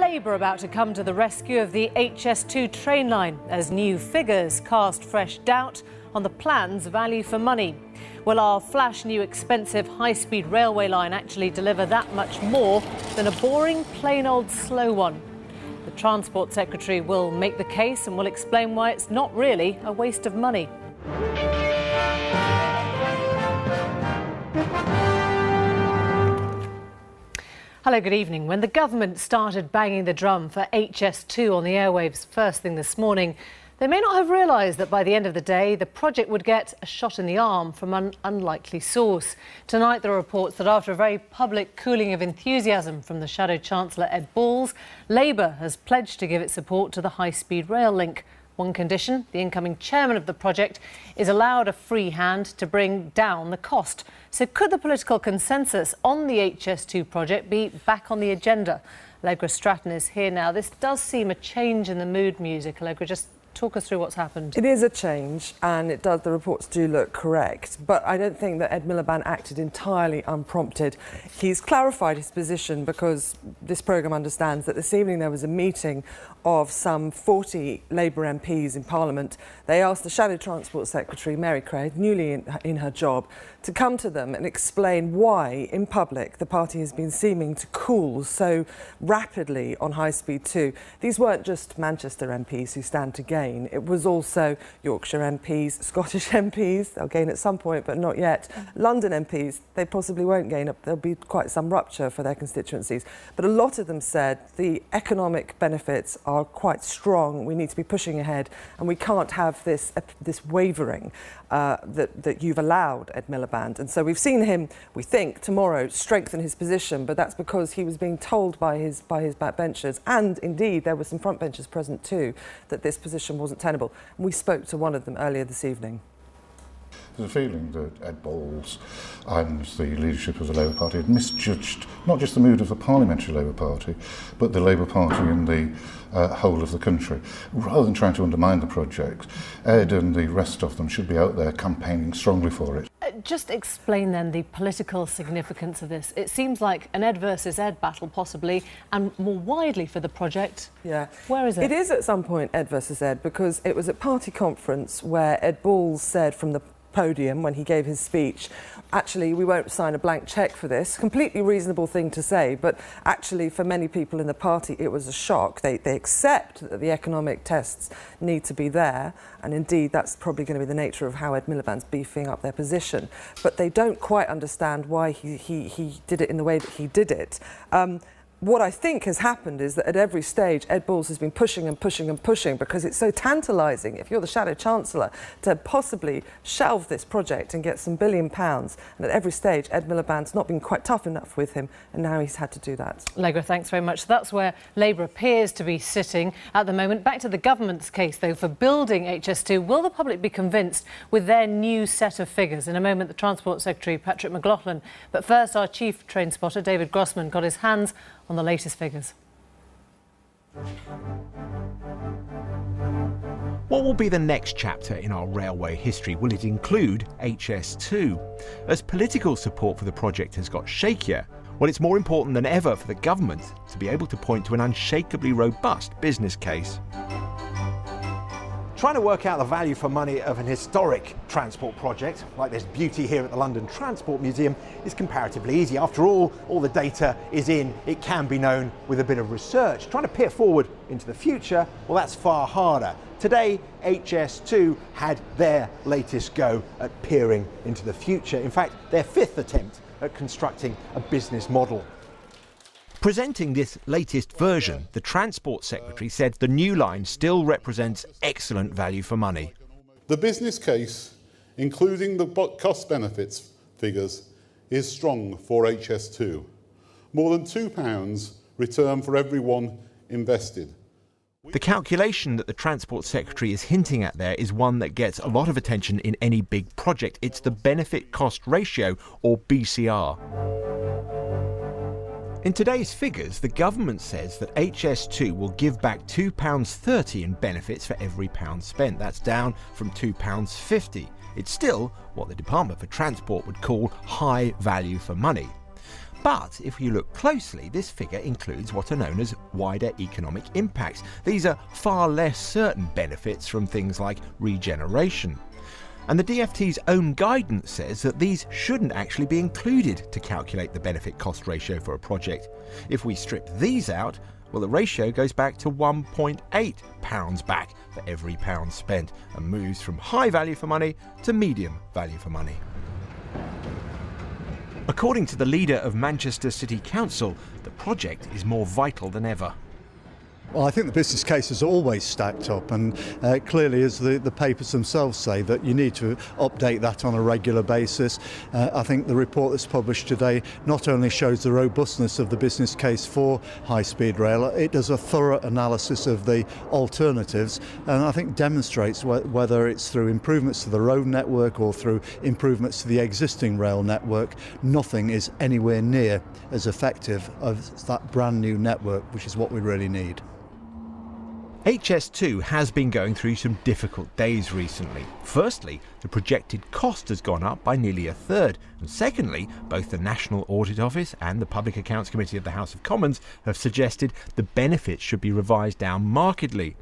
Labour about to come to the rescue of the HS2 train line as new figures cast fresh doubt on the plan's value for money? Will our flash new expensive high-speed railway line actually deliver that much more than a boring, plain old slow one? The Transport Secretary will make the case and will explain why it's not really a waste of money. Hello, good evening. When the government started banging the drum for HS2 on the airwaves first thing this morning, they may not have realised that by the end of the day, the project would get a shot in the arm from an unlikely source. Tonight, there are reports that after a very public cooling of enthusiasm from the Shadow Chancellor Ed Balls, Labour has pledged to give its support to the high-speed rail link. One condition, the incoming chairman of the project is allowed a free hand to bring down the cost. So could the political consensus on the HS2 project be back on the agenda? Allegra Stratton is here now. This does seem a change in the mood music. Allegra, just talk us through what's happened. It is a change, and the reports do look correct, but I don't think that Ed Miliband acted entirely unprompted. He's clarified his position because this programme understands that this evening there was a meeting of some 40 Labour MPs in Parliament. They asked the Shadow Transport Secretary, Mary Craig, newly in her job, to come to them and explain why, in public, the party has been seeming to cool so rapidly on High Speed 2. These weren't just Manchester MPs who stand to gain. It was also Yorkshire MPs, Scottish MPs, they'll gain at some point, but not yet. London MPs, they possibly won't gain. There'll be quite some rupture for their constituencies. But a lot of them said the economic benefits are quite strong. We need to be pushing ahead, and we can't have this wavering that you've allowed, Ed Miliband. And so we've seen him, we think, tomorrow strengthen his position, but that's because he was being told by his backbenchers, and indeed there were some frontbenchers present too, that this position wasn't tenable. And we spoke to one of them earlier this evening. There's a feeling that Ed Balls and the leadership of the Labour Party had misjudged not just the mood of the Parliamentary Labour Party, but the Labour Party in the whole of the country. Rather than trying to undermine the project, Ed and the rest of them should be out there campaigning strongly for it. Just explain then the political significance of this. It seems like an Ed versus Ed battle, possibly, and more widely for the project. Yeah. Where is it? It is at some point Ed versus Ed, because it was at party conference where Ed Balls said from the podium when he gave his speech, actually we won't sign a blank cheque for this. Completely reasonable thing to say, but actually for many people in the party it was a shock. They accept that the economic tests need to be there, and indeed that's probably going to be the nature of how Ed Miliband's beefing up their position, but they don't quite understand why he did it in the way that he did it. What I think has happened is that at every stage, Ed Balls has been pushing and pushing and pushing, because it's so tantalising, if you're the Shadow Chancellor, to possibly shelve this project and get some £1 billion. And at every stage, Ed Miliband's not been quite tough enough with him, and now he's had to do that. Allegra, thanks very much. That's where Labour appears to be sitting at the moment. Back to the government's case, though, for building HS2. Will the public be convinced with their new set of figures? In a moment, the Transport Secretary, Patrick McLoughlin. But first, our chief train spotter, David Grossman, got his hands on the latest figures. What will be the next chapter in our railway history? Will it include HS2? As political support for the project has got shakier, well, it's more important than ever for the government to be able to point to an unshakably robust business case. Trying to work out the value for money of an historic transport project, like this beauty here at the London Transport Museum, is comparatively easy. After all the data is in, it can be known with a bit of research. Trying to peer forward into the future, well, that's far harder. Today, HS2 had their latest go at peering into the future. In fact, their fifth attempt at constructing a business model. Presenting this latest version, the Transport Secretary said the new line still represents excellent value for money. The business case, including the cost benefits figures, is strong for HS2. More than £2 return for everyone invested. The calculation that the Transport Secretary is hinting at there is one that gets a lot of attention in any big project. It's the benefit cost ratio, or BCR. In today's figures, the government says that HS2 will give back £2.30 in benefits for every pound spent. That's down from £2.50. It's still what the Department for Transport would call high value for money. But if you look closely, this figure includes what are known as wider economic impacts. These are far less certain benefits from things like regeneration. And the DfT's own guidance says that these shouldn't actually be included to calculate the benefit-cost ratio for a project. If we strip these out, well, the ratio goes back to 1.8 pounds back for every pound spent and moves from high value for money to medium value for money. According to the leader of Manchester City Council, the project is more vital than ever. Well, I think the business case has always stacked up, and clearly, as the papers themselves say, that you need to update that on a regular basis. I think the report that's published today not only shows the robustness of the business case for high-speed rail, it does a thorough analysis of the alternatives, and I think demonstrates whether it's through improvements to the road network or through improvements to the existing rail network, nothing is anywhere near as effective as that brand new network, which is what we really need. HS2 has been going through some difficult days recently. Firstly, the projected cost has gone up by nearly a third. And secondly, both the National Audit Office and the Public Accounts Committee of the House of Commons have suggested the benefits should be revised down markedly.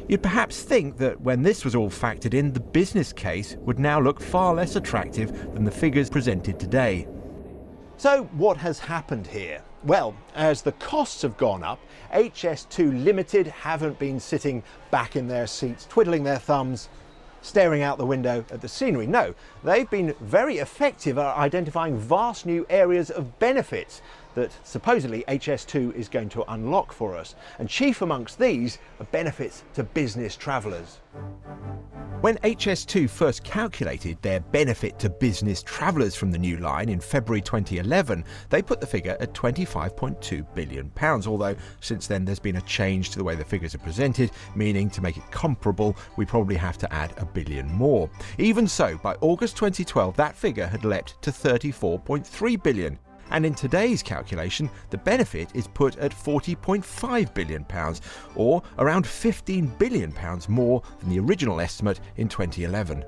You'd perhaps think that when this was all factored in, the business case would now look far less attractive than the figures presented today. So what has happened here? Well, as the costs have gone up, HS2 Limited haven't been sitting back in their seats, twiddling their thumbs, staring out the window at the scenery. No, they've been very effective at identifying vast new areas of benefits that supposedly HS2 is going to unlock for us. And chief amongst these are benefits to business travellers. When HS2 first calculated their benefit to business travellers from the new line in February 2011, they put the figure at £25.2 billion, although since then there's been a change to the way the figures are presented, meaning to make it comparable, we probably have to add £1 billion more. Even so, by August 2012, that figure had leapt to £34.3 billion. And in today's calculation, the benefit is put at £40.5 billion, or around £15 billion more than the original estimate in 2011.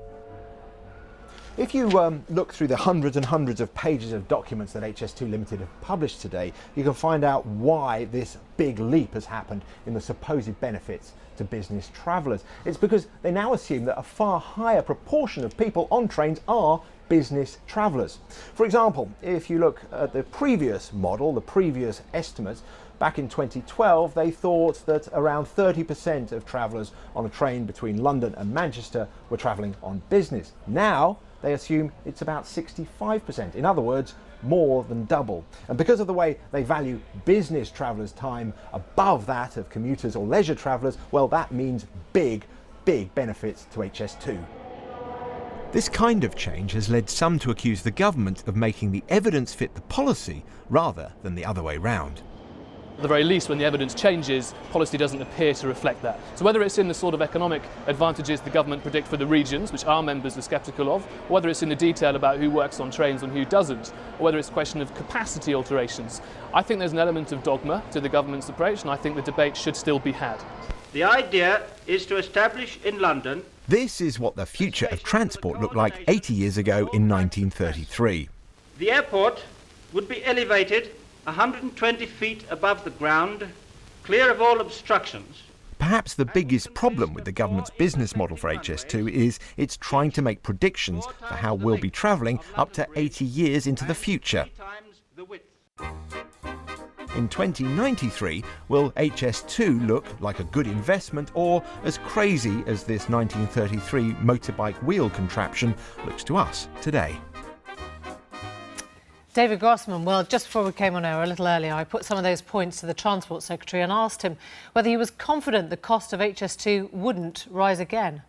If you look through the hundreds and hundreds of pages of documents that HS2 Limited have published today, you can find out why this big leap has happened in the supposed benefits to business travellers. It's because they now assume that a far higher proportion of people on trains are business travellers. For example, if you look at the previous model, the previous estimates, back in 2012 they thought that around 30% of travellers on a train between London and Manchester were travelling on business. Now they assume it's about 65%. In other words, more than double. And because of the way they value business travellers' time above that of commuters or leisure travellers, well, that means big benefits to HS2. This kind of change has led some to accuse the government of making the evidence fit the policy rather than the other way round. At the very least, when the evidence changes, policy doesn't appear to reflect that. So whether it's in the sort of economic advantages the government predict for the regions, which our members are sceptical of, or whether it's in the detail about who works on trains and who doesn't, or whether it's a question of capacity alterations, I think there's an element of dogma to the government's approach, and I think the debate should still be had. The idea is to establish in London. This is what the future of transport looked like 80 years ago in 1933. The airport would be elevated 120 feet above the ground, clear of all obstructions. Perhaps the biggest problem with the government's business model for HS2 is it's trying to make predictions for how we'll be travelling up to 80 years into the future. In 2093, will HS2 look like a good investment or as crazy as this 1933 motorbike wheel contraption looks to us today? David Grossman, well, just before we came on air a little earlier, I put some of those points to the Transport Secretary and asked him whether he was confident the cost of HS2 wouldn't rise again.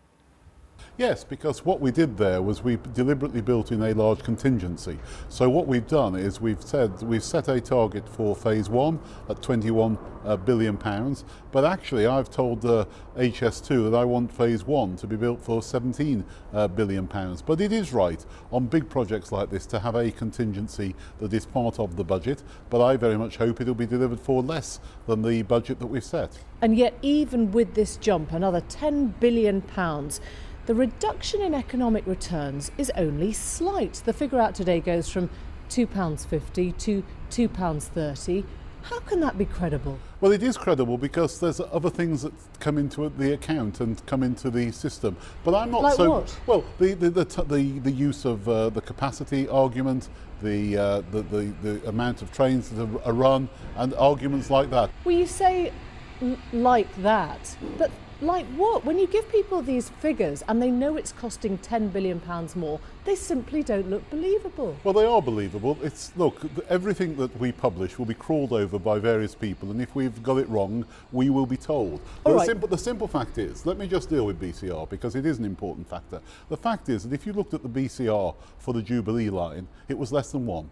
Yes, because what we did there was we deliberately built in a large contingency. So what we've done is we've set a target for phase one at £21 billion, but actually I've told HS2 that I want phase one to be built for £17 billion. But it is right on big projects like this to have a contingency that is part of the budget, but I very much hope it'll be delivered for less than the budget that we've set. And yet, even with this jump, another £10 billion, the reduction in economic returns is only slight. The figure out today goes from £2.50 to £2.30. How can that be credible? Well, it is credible because there's other things that come into the account and come into the system. But I'm not like so what? well. The use of the capacity argument, the amount of trains that are run, and arguments like that. Well, you say like that, but like what? When you give people these figures and they know it's costing £10 billion more, they simply don't look believable. Well, they are believable. Look, everything that we publish will be crawled over by various people, and if we've got it wrong, we will be told. The simple fact is, let me just deal with BCR because it is an important factor. The fact is that if you looked at the BCR for the Jubilee line, it was less than 1.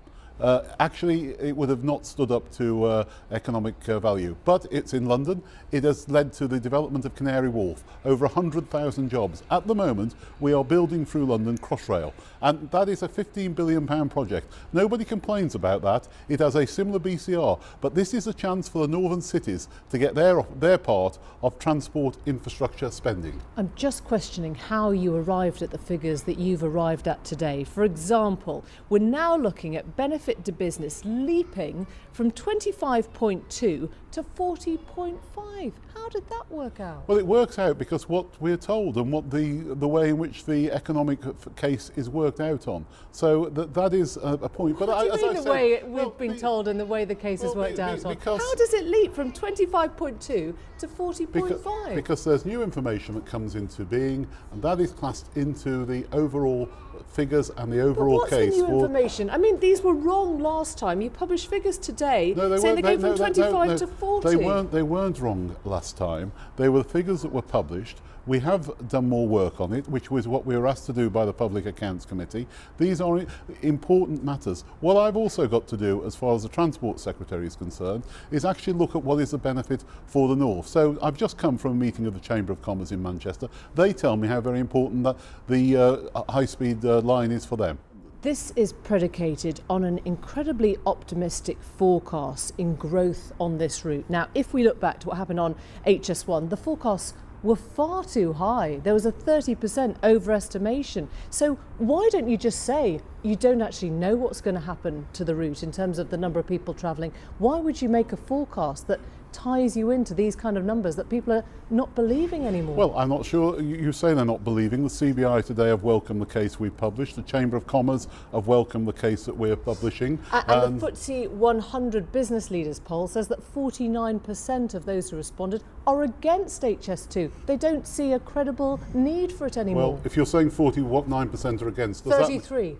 Actually, it would have not stood up to economic value. But it's in London. It has led to the development of Canary Wharf, over 100,000 jobs. At the moment, we are building through London Crossrail, and that is a £15 billion project. Nobody complains about that. It has a similar BCR, but this is a chance for the northern cities to get their part of transport infrastructure spending. I'm just questioning how you arrived at the figures that you've arrived at today. For example, we're now looking at benefit to business leaping from 25.2 to 40.5. How did that work out? Well, it works out because what we're told and what the way in which the economic case is worked out on. So that is a point. But What do you mean the way we've been told and the way the case is worked out on? How does it leap from 25.2 to 40.5? Because there's new information that comes into being, and that is classed into the overall figures and the overall case. What's the new information? I mean, these were wrong last time. You published figures today saying they came from 25 to 40. They weren't wrong last time. They were the figures that were published. We have done more work on it, which was what we were asked to do by the Public Accounts Committee. These are important matters. What I've also got to do, as far as the Transport Secretary is concerned, is actually look at what is the benefit for the North. So I've just come from a meeting of the Chamber of Commerce in Manchester. They tell me how very important that the high-speed line is for them. This is predicated on an incredibly optimistic forecast in growth on this route. Now, if we look back to what happened on HS1, the forecasts were far too high. There was a 30% overestimation. So why don't you just say you don't actually know what's going to happen to the route in terms of the number of people travelling? Why would you make a forecast that ties you into these kind of numbers that people are not believing anymore? Well, I'm not sure. You say they're not believing. The CBI today have welcomed the case we've published. The Chamber of Commerce have welcomed the case that we're publishing. And the FTSE 100 business leaders poll says that 49% of those who responded are against HS2. They don't see a credible need for it anymore. Well, if you're saying 49% are against, 33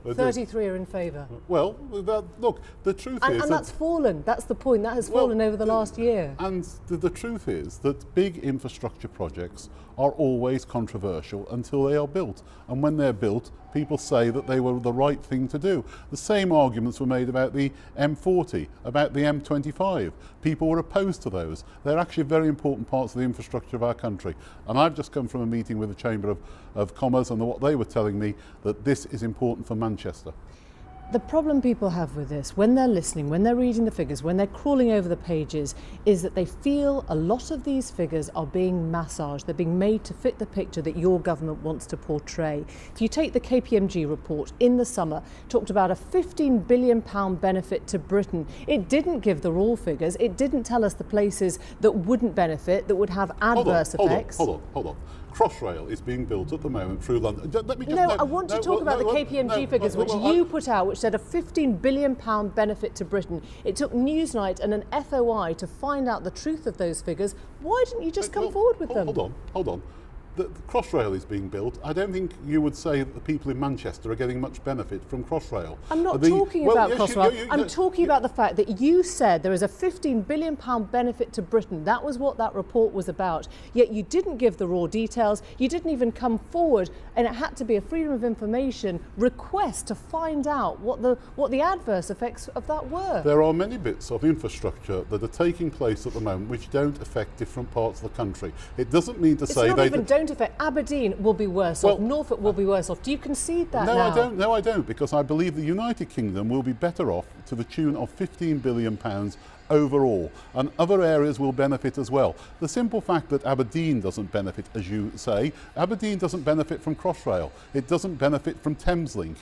are in favour. Well, look, the truth is... And that's fallen. That's the point. That has fallen over the last year. And the truth is that big infrastructure projects are always controversial until they are built. And when they're built, people say that they were the right thing to do. The same arguments were made about the M40, about the M25. People were opposed to those. They're actually very important parts of the infrastructure of our country. And I've just come from a meeting with the Chamber of Commerce, and what they were telling me that this is important for Manchester. The problem people have with this, when they're listening, when they're reading the figures, when they're crawling over the pages, is that they feel a lot of these figures are being massaged. They're being made to fit the picture that your government wants to portray. If you take the KPMG report in the summer, talked about a £15 billion benefit to Britain. It didn't give the raw figures. It didn't tell us the places that wouldn't benefit, that would have adverse effects. Hold on. Crossrail is being built at the moment through London. I want to talk about the KPMG figures, which you put out, which said a £15 billion benefit to Britain. It took Newsnight and an FOI to find out the truth of those figures. Why didn't you just come forward with them? Hold on. The Crossrail is being built. I don't think you would say that the people in Manchester are getting much benefit from Crossrail. I'm not talking about Crossrail. I'm talking about the fact that you said there is a £15 billion benefit to Britain. That was what that report was about. Yet you didn't give the raw details. You didn't even come forward, and it had to be a freedom of information request to find out what the adverse effects of that were. There are many bits of infrastructure that are taking place at the moment which don't affect different parts of the country. It doesn't mean to say they don't affect. Aberdeen will be worse off. Norfolk will be worse off. Do you concede that now? No, I don't, because I believe the United Kingdom will be better off to the tune of £15 billion overall, and other areas will benefit as well. The simple fact that Aberdeen doesn't benefit, as you say, Aberdeen doesn't benefit from Crossrail, it doesn't benefit from Thameslink,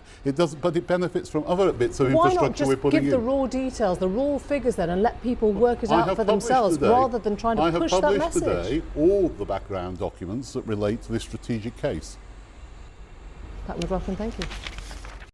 but it benefits from other bits of infrastructure we're putting in. Why not just give the raw details, the raw figures then, and let people work it out for themselves, rather than trying to push that message? I have published today all the background documents that relate to this strategic case. Pat McLoughlin, thank you.